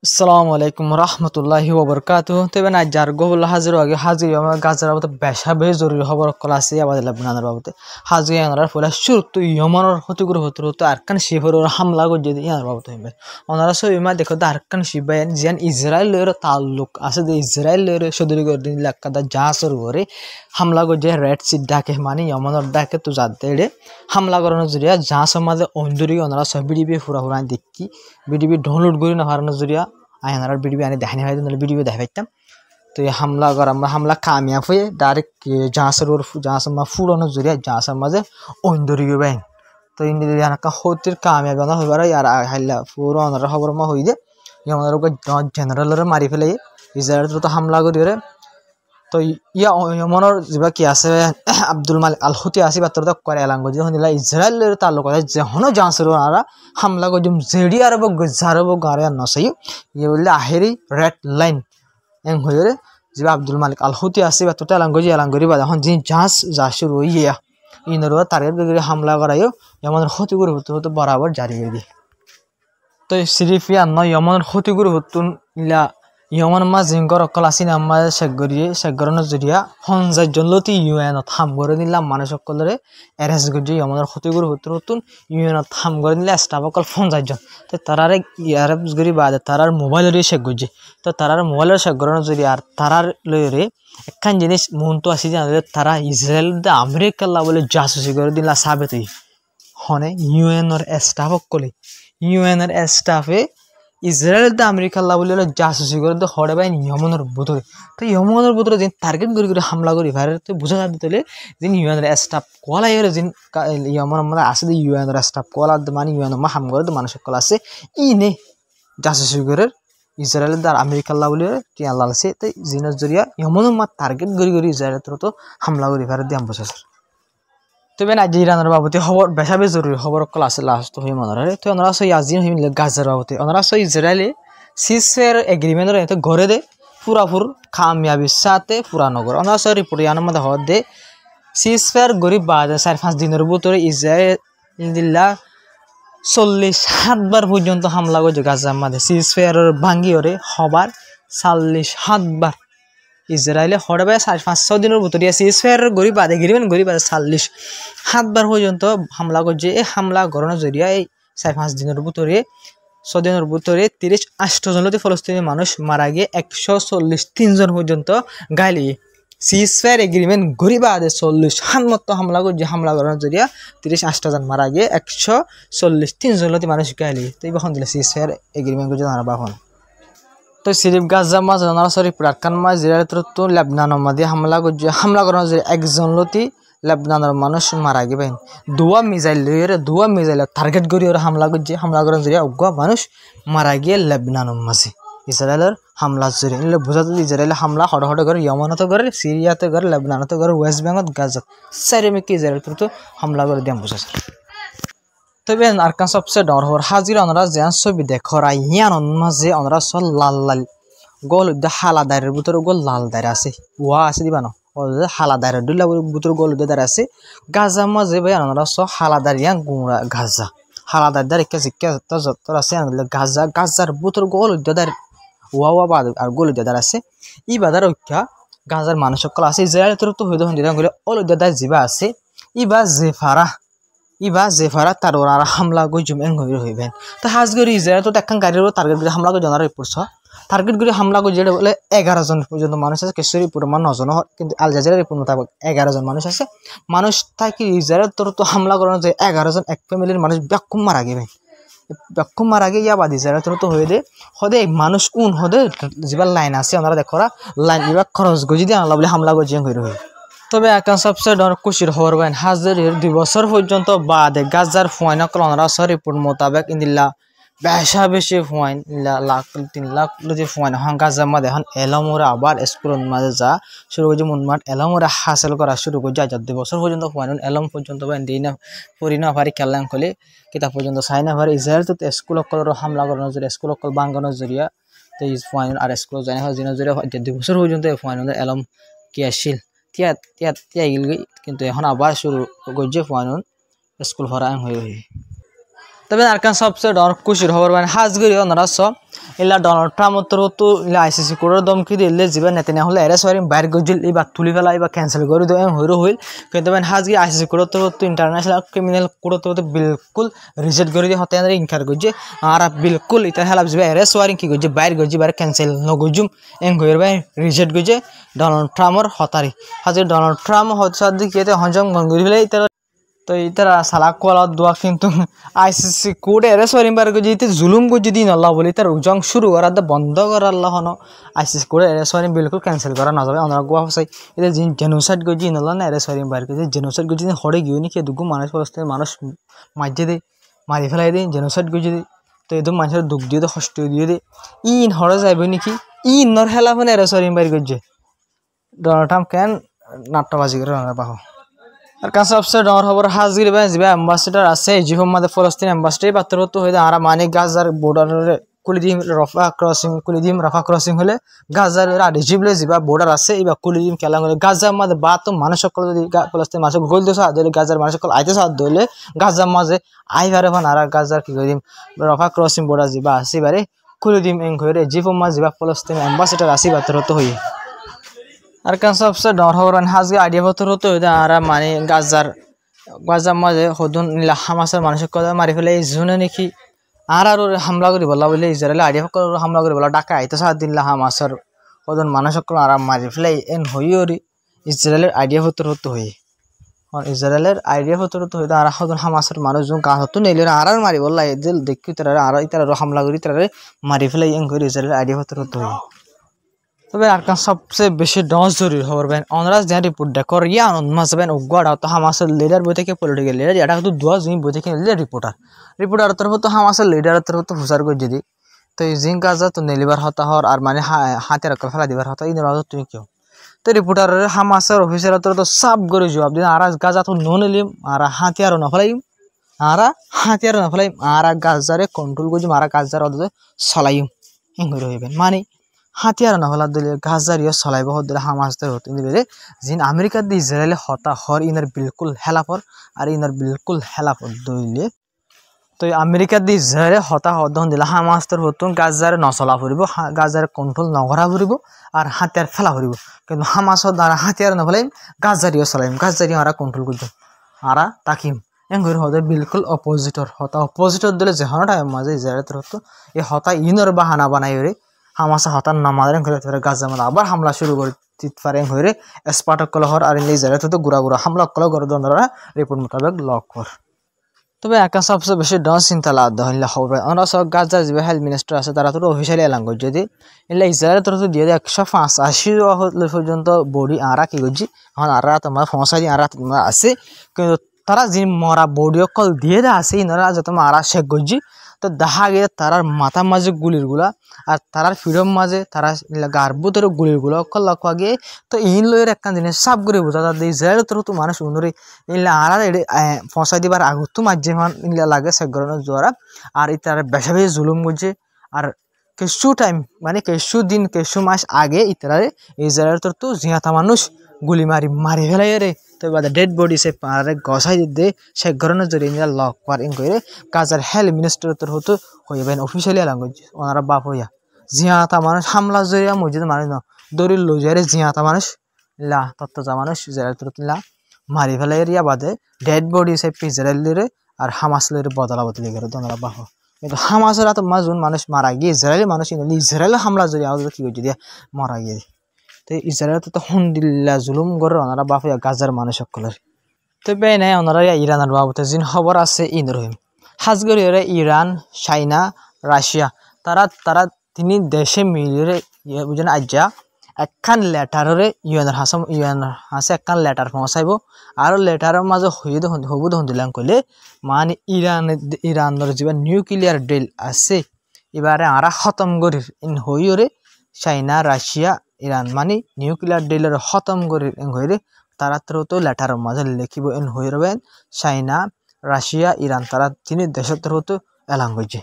আসসালামু আলাইকুম রহমতুল্লাহি ওবরকাতুহ তবে না যার গহুল হাজির আগে হাজির আমার গাজার বাবদ বেশা বেশ জরুরি খবর কলাসি আবাদ লাবনানের বাবদে হাজির আনার ফলে শুরু ইয়মানের হতিগুরু হতো আরকান শিফর হামলা করে যদি ইয়ার বাবদ হইবে ওনারা সব ইমা দেখো তো আরকান শিবায়ন যেন ইসরায়েলের তাল্লুক আছে যে ইসরায়েলের সদরি করে দিন লাক্কাদা জাসর করে হামলা করে যে রেড সি ডাকে মানে ইয়মানের ডাকে তো যাতে হামলা করানোর জরিয়া জাসর মাঝে অন্দরি ওনারা সব বিডিবি ফুরা ফুরা দেখি বিডিবি ডাউনলোড করে না হারানোর জরিয়া আয়নার বিডিবি আনি দেখানি হয় বিডিবি দেখাইতাম তো এই হামলা করা হামলা কামিয়াব হয়ে ডাইরেক্ট জাহাজের মা ফুরানোর জরিয়া জাহাজের মাঝে অন্দরি বাইন তো ইন্ডিয়ানকা হতির কামিয়াব না হইবার আর হাইলা পুরো অনার খবর মা হই যে আমাদের জেনারেলের মারি ফেলে ইসরায়েল তো হামলা করি তো ইয়া মনের যা কি আছে আব্দুল মালিক আল হুতি আসি বাতর করে এলাঙ্গ যখন ইসরায়েলের তাল্লুক আছে যখন জাহাজের ওনারা হামলা করে জেডি আর গজারব গারে নসাই ইয়ে বললে আহেরি রেড লাইন এং হয়ে যে আব্দুল মালিক আল হুতি আসি বাতর এলাঙ্গরি বা যখন যিনি জাহাজ যা শুরু ইয়া ইনর টার্গেট করে হামলা করাইও আমাদের ক্ষতি করে হতে বরাবর জারি করে দিয়ে তো সিরিফিয়া নয় ইয়মনের ক্ষতি করে হতুন ইলা ইয়মন মা জিঙ্গর অকল আসি নাম্মা সেগরনের জরিয়া হনজাইজন লতি ইউএনত হাম করে নিলাম মানুষ সকলরে এরেস্ট করে ইয়মনের ক্ষতি করে হতুন ইউএনত হাম করে নিলে স্টাফ অকল পঞ্চাশজন তো তারারে ইয়ারে গরি বাদে তারার মোবাইলের শেখ করছে তো তারার মোবাইলের সেগরনের জরিয়া আর তারার লইরে একখান জিনিস মন তো আসি জানলে তারা ইসরায়েল আমেরিকা বলে জাসুসি করে দিলা সাবেত হনে ইউএনর স্টাফ অকলে ইউএনের স্টাফে ইসরায়েল আমেরিকা বলে জাসুসি করে তো হরে বাই ইয়মনের ভিতরে তো ইয়মনের ভিতরে যে টার্গেট করে হামলা করি ভাইরে তো বোঝা যাবে তাহলে যে ইউএনের স্টাফ কলা এর যে ইয়মনের মধ্যে আছে যে ইউএনের স্টাফ কলা মানে ইউএন মা হাম করে তো মানুষ কলা আছে নে জাসুসি করে ইসরায়েল আর আমেরিকা বলে টিয়া লালছে তো জিনের জরিয়া ইয়মনের মা টার্গেট করে ইসরায়েল তো হামলা করি ভাইরে দিয়ে বোঝা তবে না ইরানের বাবদে খবর বেশা বেশ জরুরি খবর কল আছে লাস্ট হয়ে মনে তো ওনারা সই আজিন হয়ে গাজার বাবদে ওনারা সই ইসরায়েলে সিসের এগ্রিমেন্টের এতে ঘরে দে পুরাপুর কামিয়াবির সাথে পুরা নগর ওনারা সই রিপোর্ট ইয়ানোর মধ্যে হওয়ার দে সিসফেয়ার গরিব বাদ 4-5 দিনের ভিতরে ইসরায়েল 47 পর্যন্ত হামলা করছে গাজার মধ্যে সিসফেয়ারের ভাঙ্গিওরে হবার 47 বার ইসরায়েলে হরে বাই 5-6 দিনের ভিতরে সিজফায়ার গরিব বাদে এগ্রিমেন্ট গরিব বাদে 47 পর্যন্ত হামলা করছে এই হামলা করানোর জরিয়া এই 4-5 দিনের ভিতরে 6 দিনের ভিতরে 38 জন ফলস্তিনি মানুষ মারা গিয়ে 143 জন পর্যন্ত গাইলি সিজফায়ার এগ্রিমেন্ট গরিব বাদে 40 মতো হামলা করছে হামলা করানোর জরিয়া 38 জন মারা গিয়ে 143 জন মানুষ গাইলি তো এই বখন দিলে সিজফায়ার এগ্রিমেন্ট করছে তারা বাহন তো সিরিফ গাজা মাঝ সরি প্রাকান মাঝ তো লেবনানের মধ্যে হামলা করার যে একজন লতি লেবনানের মানুষ মারা গেবেন দুয়া মিজাইল টার্গেট করি ওরা হামলা করার জন্য অজ্ঞা মানুষ মারা গিয়ে লেবনানের মাঝে ইসরায়েলের হামলা জড়িয়ে নিলে বোঝাতে ইসরায়েলের হামলা হটে করে ইয়মনতে করে সিরিয়াতে করে লেবনানতে করে ওয়েস্ট বেঙ্গল গাজা চারিমিকে ইসরায়েল তো হামলা করে দিয়ে বোঝাচ্ছে তবে আরকান সবচেয়ে ডর হওয়ার হাজির ওনারা যে ছবি দেখরা ইয়ান মাঝে ওনারা সব লাল লাল গোল হালা দায়ের ভিতরে গোল লাল দায়ের আছে ওয়া আছে দিবানো হালা দায়ের দুলা ভিতরে গোল দায়ের আছে গাজা মাঝে ভাই ওনারা সব হালা দাঁড়িয়া গুঁড়া গাজা হালা দায়ের একটা শিক্ষা যত্তর আছে গাজার ভিতরে গোল দায়ের ওয়া ওয়া বাদ আর গোল দায়ের আছে ই বাদার ঐক্যা গাজার মানুষ সকল আছে ইসরায়েল তো হইতে হইলে অল দায়ের জিবা আছে ইবা জেফারা তার ওরা হামলা করে জুমেন হইবেন তো হাজগরি ইসরায়েল তো একখান গাড়ির টার্গেট করে হামলা করে জানার রিপোর্টস টার্গেট করে হামলা করে যেটা বলে 11 জন পর্যন্ত মানুষ আছে কেশরী পুরোমান 9 জন কিন্তু আল জাজিরা রিপোর্ট মোতাবেক 11 জন মানুষ আছে মানুষ থাকি ইসরায়েল তো হামলা করানো যে 11 জন এক ফ্যামিলির মানুষ ব্যাকুম মারা গে ইয়া বাদ ইসরায়েল তো হয়ে দে হদে মানুষ কোন হদে যেবার লাইন আছে ওনারা দেখরা লাইন এবার খরচ গজি দিয়ে আল্লাহ বলে হামলা করে জিং হয়ে তবে এখন সবচেয়ে ডর খুশির খবর বাইন হাজারের 2 বছর পর্যন্ত বাদে গাজার ফুয়াইন কলনরা রিপোর্ট মোতাবেক ইন্দিল্লা বেশি ফুয়াইন লাখ 3 লাখ যে ফুয়াইন হন গাজার মাঝে এখন এলামোরা আবার স্কুলের মাঝে যা শুরু করছে মনমাট এলামোরা হাসিল করা শুরু করছে আজ 2 বছর পর্যন্ত ফুয়াইন এলম পর্যন্ত বাইন দিনা পরিনা ভারি খেলাম খলে কিতা পর্যন্ত সাইনা ভারি ইসরায়েল তো স্কুল কলর হামলা করানোর জন্য স্কুল কল বাঙ্গানোর জরিয়া তো এই ফুয়াইন আর স্কুল জানা হয় জিনের জরিয়া 2 বছর পর্যন্ত ফুয়াইন এলম কি আসিল তিয়া কিন্তু এখন আবার শুরু করছে ফুয়াইন স্কুল ভরা হয়ে তবে আর কান সবচেয়ে ডর খুশির খবর মানে হাজগরি ওনারা সব ইলা ডোনাল্ড ট্রাম্প তো ইলা আইসিসি কোডের দমকি দিলে যাবে নেতেনা হলে এরেস ওয়ারিং বাইর গজিল এবার তুলি ফেলা এবার ক্যান্সেল করে দেয় হইরো হইল কিন্তু মানে হাজগি আইসিসি কোডের তো ইন্টারন্যাশনাল ক্রিমিনাল কোডের তো বিলকুল রিজেক্ট করে দিয়ে হতে ইনকার গজে আর বিলকুল ইতা হেলাপ যাবে এরেস ওয়ারিং কি গজে বাইর গজি বাইর ক্যান্সেল নগজুম এং হইর বাই রিজেক্ট গজে ডোনাল্ড ট্রাম্পর হতারি হাজগি ডোনাল্ড ট্রাম্প হচ্ছে দিকে হজম গঙ্গুরি ফেলে ইতার তো ইতারা সালাক কলা দোয়া কিন্তু আইসিসি কোড এরেস ওয়ারিং বার গজি ইতে জুলুম গজি দিন আল্লাহ বলি তার উজং শুরু করা বন্ধ করা আল্লাহ হন আইসিসি কোড এরেস ওয়ারিং বিলকুল ক্যান্সেল করা না যাবে আমরা গোয়া হসাই এটা জিন জেনোসাইড গজি নল্লা না এরেস ওয়ারিং বার গজি জেনোসাইড গজি হড়ে গিয়ে নি কে দুগু মানুষ পরস্তে মানুষ মাঝে দে মারি ফেলাই দে জেনোসাইড গজি দে তো এদম মানুষের দুঃখ দিয়ে দে কষ্ট দিয়ে দে ইন হড়ে যাইবে নাকি ইন নর হেলা ফোন এরেস ওয়ারিং বার গজি ডোনাল্ড ট্রাম্প কেন নাট্যবাজি করে না বাহ আর কাছে সবচেয়ে ডর খবর হাজগির যে অ্যাম্বাসেডার আছে জিহম মাদে ফলস্তিন অ্যাম্বাসেডার পাত্র তো হয়ে আর মানে গাজার বর্ডারে কুলিদিম রাফা ক্রসিং হলে গাজার রিজিবলে যা বর্ডার আছে এবার কুলিদিম খেলা হলে গাজার মাঝে বা তো মানুষ সকল যদি ফলস্তিন মানুষ গোল দিয়ে সাহায্য হলে গাজার মানুষ সকল আইতে সাহায্য হলে গাজার মাঝে আইবারে ভান আর গাজার কি করে দিম রাফা ক্রসিং বর্ডার যা আছে এবারে কুলিদিম এং হয়ে জিহম মাঝে যা ফলস্তিন অ্যাম্বাসেডার আছে পাত্র তো হয়ে আর কান সবচেয়ে ডর খবর মানে হাজগে আইডিয়া পত্র হতো আর মানে গাজার মাঝে হদুন নীলা হামাসের মানুষের কথা মারি ফেলে এই জুনে নাকি আর হামলা করি বলা বলে ইসরায়েলে আইডিয়া হামলা করি বলা ডাকা আইতে সাত দিন হামাসের হদুন মানুষ আর মারি ফেলে এন হইরি ইসরায়েলের আইডিয়া পত্র হতো হয়ে ইসরায়েলের আইডিয়া পত্র হতো হইতে আর হদুন হামাসের মানুষজন গাছ হতো নিলে আর মারি বললা এদের দেখি তারা আর ইতারা হামলা করি তারা মারি ফেলে এন করে ইসরায়েলের আইডিয়া পত্র হতো হয়ে তবে আর সবচেয়ে বেশি ডস জরুরি খবর বেন অনরাজ যে রিপোর্ট দেখো ইয়া আনন্দ বেন উগ্র তো হামাসের লিডার বই থেকে পলিটিক্যাল লিডার এটা কিন্তু দোয়া জমি বই থেকে রিপোর্টার তরফ তো হামাসের লিডারের তরফ তো হুসার করে যদি তো এই জিং কাজা তো নেলিবার হতা হর আর মানে হাতে রাখা ফেলা দিবার হতা এই নেওয়া তুমি কেউ তো রিপোর্টারের হামাসের অফিসের তরফ তো সাব করে জবাব দিন আর গাজা তো নিলিম আর হাতিয়ারও না ফেলাইম আর গাজারে কন্ট্রোল করছি আর গাজার চলাইম এঙ্গুরি হইবেন মানে হাতিয়ার না হলা দিলে গাজারিও চলাইব দিলে হামাসদের হতে দিলে যিন আমেরিকার দিয়ে ইসরায়েলে হতা হর ইনার বিলকুল হেলাফর আর ইনার বিলকুল হেলাফর দইলে তো আমেরিকার দিয়ে ইসরায়েলে হতা হদন দিলে হামাসদের হতুন গাজারে নচলা ফুরিব গাজারে কন্ট্রোল নকরা ফুরিব আর হাতিয়ার ফেলা ফুরিব কিন্তু হামাসর দ্বারা হাতিয়ার না ফেলাইম গাজারিও চলাইম গাজারি আরা কন্ট্রোল করতাম আরা তাকিম এঙ্গুর হতে বিলকুল অপোজিটর দিলে যে টাইম মাঝে ইসরায়েলের হতো এই হতা ইনর বাহানা বানাই রে হামাসা হতান নামাদের ঘরে গাজা মালা আবার হামলা শুরু করে চিৎফারেং হয়ে স্পাটক কলহর আর ইসরায়েল তো গুড়া হামলা কল গরদনরা রিপোর্ট মোতাবেক লক কর তবে একা সবচেয়ে বেশি ডন চিন্তা লাভ হইলে হবে আমরা সব গাজার যে হেলথ মিনিস্টার আছে তারা তো অফিসিয়ালি এলান করছে যদি এলে ইসরায়েলের তরফ দিয়ে 185 পর্যন্ত বডি আরা কি করছি এখন আরা তোমার ফসাই আরা তোমার আছে কিন্তু তারা যে মরা বডি অকল দিয়ে আছে ইনারা যে তোমার আরা শেখ করছি তো দেখা গিয়ে তারার মাথার মাঝে গুলিরগুলা আর তারার ফিরম মাঝে তারা গার্বুতের গুলিরগুলো অকল লক্ষ্য গিয়ে তো ইন লইয়ের একটা জিনিস সাব করে বোঝা তাদের ইসরায়েলের তরফ তো মানুষ উনরে ইনলা আর ফসাই দিবার আগত মাঝে ইনলা লাগে সেগরণের জোয়ারা আর তারা বেশা বেশি জুলুম করছে আর কিছু টাইম মানে কিছু দিন কিছু মাস আগে ইতারে ইসরায়েলের তরফ তো জিয়াতা মানুষ গুলি মারি ফেলাই রে তো ডেড বডি সে পারে গসাই দে সে ঘরনের জরিয়ে লক পারিং করে গাজার হেলথ মিনিস্টার তরফ তো হইবেন অফিসিয়ালি এলান করছে ওনারা বাপ হইয়া জিয়াতা মানুষ হামলা জরিয়া মসজিদ মানুষ ন দরিল লজারে জিয়াতা মানুষ লা তত্ত্বজা মানুষ ইসরায়েল তরফ লা মারি ফেলাই রিয়া বাদে ডেড বডি সে ইসরায়েলের আর হামাসলের বদলা বদলি করে ওনারা বাপ কিন্তু হামাসের তো মাজুন মানুষ মারা গিয়ে ইসরায়েলি মানুষ ইসরায়েলের হামলা জরিয়া কি করছে দিয়া মারা গিয়ে তো ইসরায়েল তো হুন্দিল্লা জুলুম করে ওনারা বাপ গাজার মানুষ সকলের তো বেই নাই ওনারা ইরানের বাবতে যিন খবর আছে ইনরহিম হাজগরি ইরান চাইনা রাশিয়া তারা তিনি দেশে মিলিয়ে বুঝেন আজ্জা একখান লেটারে ইউএনের হাসে একখান লেটার পৌঁছাইব আর লেটারের মাঝে হবু দিলাম কইলে মানে ইরানের যে নিউক্লিয়ার ডিল আছে এবারে আরা খতম করি হইরে চাইনা রাশিয়া ইরান মানে নিউক্লিয়ার ডিলের খতম করে হয়ে তারা তো লেটারের মাঝে লিখিব এন হয়ে রবেন চাইনা রাশিয়া ইরান তারা তিনি দেশের তো এলান করছে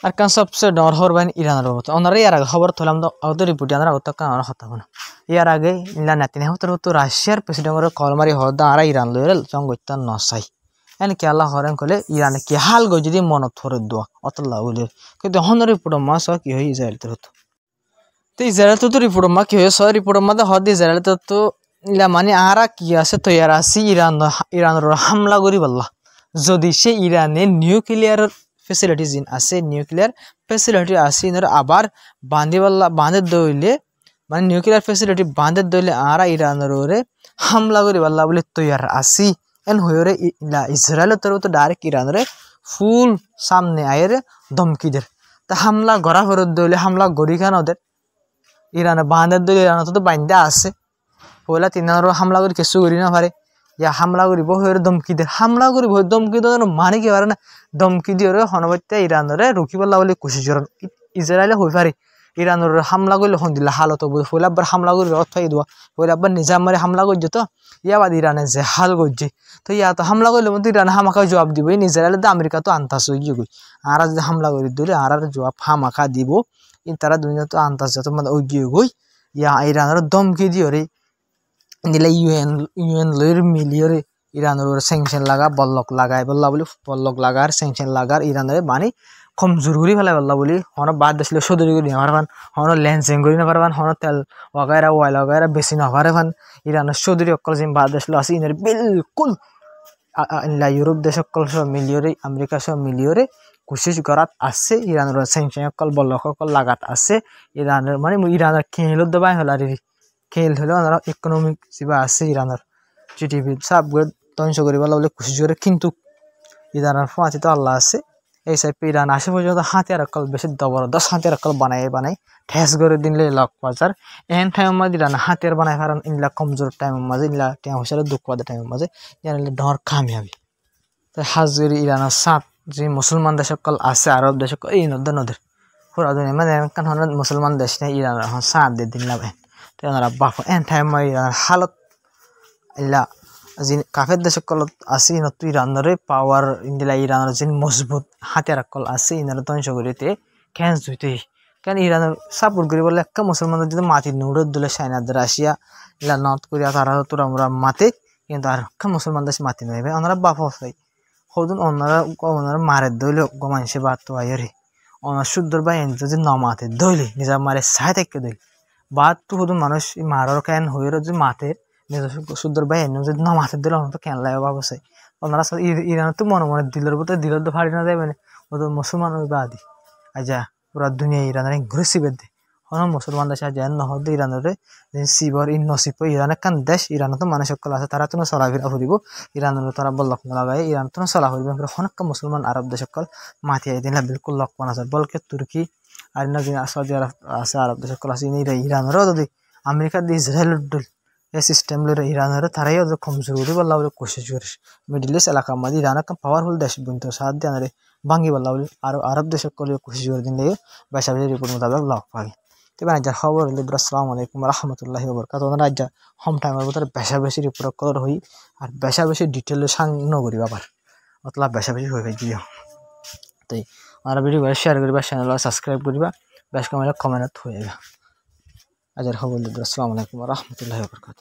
আর কারণ সবচেয়ে ডর হরবেন ইরানের বাবদ ওনারা এর আগে খবর তোলাম তো ওদের রিপোর্ট আমরা ওটা কারণ হতাম না এর আগে ইলা নাতিনে হতো রাশিয়ার প্রেসিডেন্টের কলমারি হদা আর ইরান লইরে জঙ্গিত নসাই কি আল্লাহ হরেন কলে ইরানে কি হাল গো যদি মনত ধরে দোয়া অতল্লা বলে কিন্তু হন রিপোর্ট মাস কি হয় ইসরায়েল হতো তো ইসরায়েল তো রিপোর্ট মা কি হয় রিপোর্ট মাদে হদ ইসরায়েল তো ইলা মানে আরা কি আছে তৈয়ার আছে ইরানের হামলা করি বললা যদি সে ইরানে নিউক্লিয়ার ফেসিলিটি জিন আছে নিউক্লিয়ার ফেসিলিটি আছে ইনার আবার বাঁধে দইলে মানে নিউক্লিয়ার ফেসিলিটি বাঁধে দইলে আরা ইরানের হামলা করি বললা বলে তৈয়ার আসি এন হয়ে ইসরায়েলের তরফ তো ডাইরেক্ট ইরানের ফুল সামনে আয়ের ধমকিদের তা হামলা গড়া ফেরত দইলে হামলা গড়ি খান ওদের ইরানে বাঁধের দইলে ইরান তো বান্ধা আছে পয়লা তিনারও হামলা করে কিছু করি না পারে ইয়া হামলা করিব হয়ে ধমকি দিয়ে হামলা করিব ধমকি দেওয়ার মানে কি পারে না ধমকি দিয়ে হনবত্যা ইরানরে রুখি পেলা বলে কুশি জোর ইসরায়েলে হয়ে পারে ইরানের হামলা করলে হন দিলা হালত পয়লা আবার হামলা করি অথাই দেওয়া পয়লা আবার নিজাম মারে হামলা করছে তো ইয়া বাদ ইরানে যে হাল করছে তো ইয়া তো হামলা করলে মতো ইরানে হামাখা জবাব দিব ইসরায়েলে তো আমেরিকা তো আন্তাস হয়ে গই আর যদি হামলা করে দিলে আর জবাব হামাখা দিব তারা দুনিয়া তো আন্তাস যত মানে ওই গই ইয়া ইরানের ধমকি দিয়ে রে দিলে ইউএন লইর মিলিয়রে ইরানের স্যাংশন লাগা বল্লক লাগাই বললা বলি বল্লক লাগার স্যাংশন লাগার ইরানের মানে কমজোর করে ফেলাই বললা বলি হন বাদ দিলে সদরি করে না পারবান হন লেন্সিং করে না পারবান হন তেল ওগাইরা ওয়াইল ওগাইরা বেশি না পারবান ইরানের সদরি অকল যে বাদ দিলে আছে ইনের বিলকুল ইউরোপ দেশ অকল সব মিলিয়রে আমেরিকা সব মিলিয়রে কোশিশ করাত আছে ইরানের স্যাংশন অকল বল্লক অকল লাগাত আছে ইরানের মানে ইরানের খেলত দবাই হলার খেল হলে ওনারা ইকোনমিক যা আছে ইরানের জিডিপি সবগুলো ধ্বংস করে বলা বলে খুশি করে কিন্তু ইরানের ফাঁচি তো আল্লাহ আছে এই সাইড ইরান আসে পর্যন্ত হাতিয়ার অকল বেশি জবরদস্ত হাতিয়ার অকল বানাই ঠেস করে দিলে লক বাজার এহেন টাইমের মাঝে ইরান হাতিয়ার বানাই কারণ ইনলা কমজোর টাইমের মাঝে ইনলা টাইম হিসাবে দুঃখ পাদের টাইমের মাঝে ইরান ডর কামিয়াবি তাই হাজরি ইরানের সাত যে মুসলমান দেশ সকল আছে আরব দেশ সকল এই নদের পুরা দুনিয়া মানে মুসলমান দেশ নেই ইরানের সাত দিয়ে দিন লাভ ওনারা বাপ এন টাইম হালত ইলা যে কাফের দেশ কলত আছে ইনত ইরানের পাওয়ার ইন্দিলা ইরানের যে মজবুত হাতিয়ার কল আছে ইনার ধ্বংস করিতে ক্যান্স হইতে কেন ইরানের সাপোর্ট করি বলে একটা মুসলমানদের যদি মাটি নুড়ত দিলে চাইনাদের রাশিয়া ইলা নর্থ কোরিয়া তারা তোরা আমরা মাতে কিন্তু আর একটা মুসলমান দেশ মাতি নইবে ওনারা বাপ হয় সদুন ওনারা মারে দইলে গমাইছে বাদ তো আইরে ওনার শুদ্ধর বা এন যদি নমাতে দইলে নিজের মারে সাই থেকে দইলে বাদ তো শুধু মানুষ মারার কেন হয়ে যে মাতের নিজের শুদ্ধর বাই এনে যদি না মাতের দিলে তো কেন লাগে বাবসাই ওনারা ইরান তো মনে দিলের বোধ দিলের তো ফাড়ি না যাবে না ও তো মুসলমান ওই বা আদি আচ্ছা পুরা দুনিয়া ইরানের ঘুরে সিবের দে হন মুসলমান দেশ আজ নহদ ইরানের সিবর ইন নসিব ইরানের কান দেশ ইরানত মানুষ সকল আছে তারা তো চলাফেরা ফুরিব ইরানের তারা বল্লক লাগাই ইরান তো চলা ফুরিব হনক্কা মুসলমান আরব দেশ সকল মাতি আই দিন বিলকুল লক্ষণ আছে বলকে তুর্কি আর না সৌদি আরব আছে আরব দেশ সকল আছে ইরানেরও যদি আমেরিকা দিয়ে ইসরায়েলের এই সিস্টেম লইরে ইরানের তারাই কমজোর করে বললা বলে কোশিশ করিস মিডল ইস্ট এলাকার মাঝে ইরান একটা পাওয়ারফুল দেশ কিন্তু সাথ দিয়ে ভাঙ্গি বললা বলে আর আরব দেশ সকল কোশিশ করে দিন বেসা রিপোর্ট মোতাবেক লক পাবে তো রাজ্যের খবর হলে আসসালামু আলাইকুম রহমতুল্লাহি বরকাত রাজ্য হোম টাইমের ভিতরে বেশা বেশি রিপোর্ট করার হই আর বেশা বেশি ডিটেলে সাংন করি আবার অতলা বেশা বেশি হয়ে গিয়ে তাই আমরা ভিডিও শেয়ার করিবা চ্যানেল সাবস্ক্রাইব করিবা বেশ কমেন্ট হয়ে যাবে আজের খবর হলে আসসালামু আলাইকুম রহমতুল্লাহি বরকাত